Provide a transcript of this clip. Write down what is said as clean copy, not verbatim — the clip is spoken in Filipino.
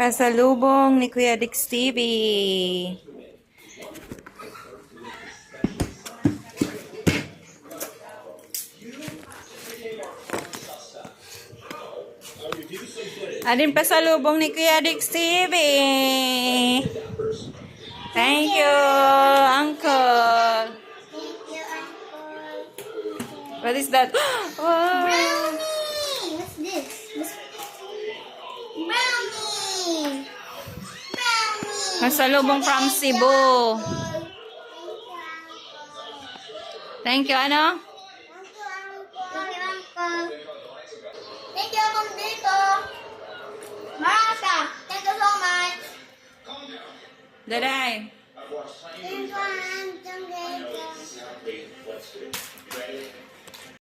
Pasalubong ni Kuya Dix TV. Adin pasalubong ni Kuya Dix TV. Thank you, Uncle. What is that? Wow. Brownie! What's this? Brownie! Brownie! Pasalubong from Cebu. Thank you, ano? Thank you, Uncle. Thank you, Uncle dito. Marasa, thank you so much. Daday. Thank you, Uncle.